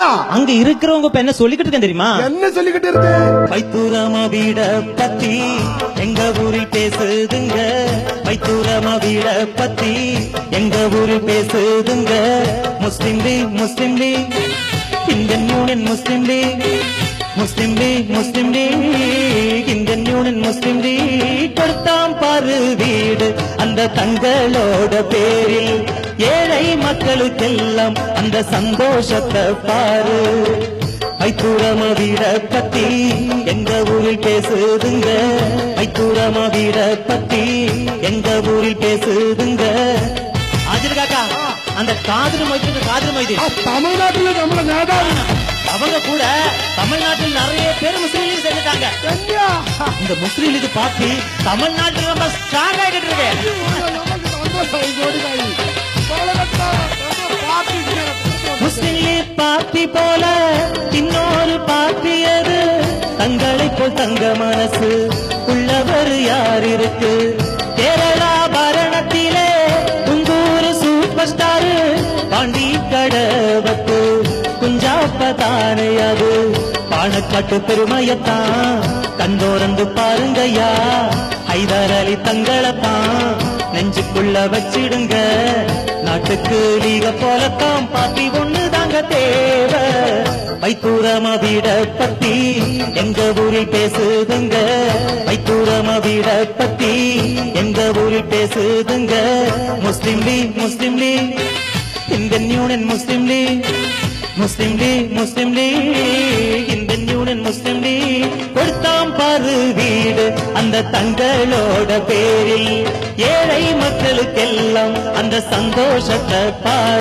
அங்க இருக்கிறவங்க இப்ப என்ன சொல்லிக்கிட்டு இருக்கேன் தெரியுமா? என்ன சொல்லிக்கிட்டு இருக்கு? பைத்தூரமா வீட பத்தி எங்க ஊரில் பேசுதுங்க. பைத்தூரமா வீட பத்தி எங்க ஊரில் பேசுதுங்க. முஸ்லிம் லீக், முஸ்லிம் லீக், இந்தியன் யூனியன் முஸ்லிம் லீக், முஸ்லிம் லீக், முஸ்லிம் லீக், இந்தியன் யூனியன் முஸ்லிம் லீக். கொடுத்தாம் பாரு வீடு அந்த தங்களோட பேரில். ஏழை மக்களுக்கெல்லாம் அந்த சந்தோஷத்தை பாரு. பைத்தூரமா வீட பத்தி எங்க ஊரில் பேசுதுங்க. பைத்தூரமா வீட பத்தி எங்க ஊரில் பேசுதுங்க. ஆஜர் காக்கா, அந்த காதல் மைதி தமிழ்நாட்டுல நம்மள நேதாவி அவங்க கூட தமிழ்நாட்டில் நிறைய பேர் முஸ்லீம் லீக் சேர்ந்துட்டாங்க. இந்த முஸ்லீம் லீக் பார்ட்டி தமிழ்நாட்டில் ரொம்ப ஸ்ட்ராங் ஆகிட்டு இருக்கு. முஸ்லிம் லீக் பார்ட்டி போல இன்னொரு பார்ட்டி எது? தங்களை போல் தங்க மனசு உள்ளவர் யார் இருக்கு? கேரளா பரணத்திலே உங்கூர் சூப்பர் ஸ்டார் பாண்டி கடவத்து குஞ்சாப்பதானே அது. பாணக்காட்டு பெருமையத்தான் கண்டோரந்து பாருங்கய்யா. ஹைதர் அலி தங்களைத்தான் நெஞ்சுக்குள்ள வச்சிடுங்க. நாட்டுக்கு லீக போலத்தான் பாத்தி ஒண்ணு தாங்க தேவை. பைத்தூரமா வீட பத்தி எங்க ஊரில் பேசுதுங்க. பைத்தூரமா வீட பத்தி எங்க ஊரில் பேசுதுங்க. முஸ்லிம் லீக், முஸ்லிம் லீக், இந்தியன் யூனியன் முஸ்லிம் லீக், முஸ்லிம் லீக், முஸ்லிம் லீக், இந்தியன் யூனியன் முஸ்லிம் லீக். கொடுத்தாம் பாரு வீடு அந்த தங்களோட பேரில். ஏழை மக்களுக்கெல்லாம் அந்த சந்தோஷத்தை பாரு.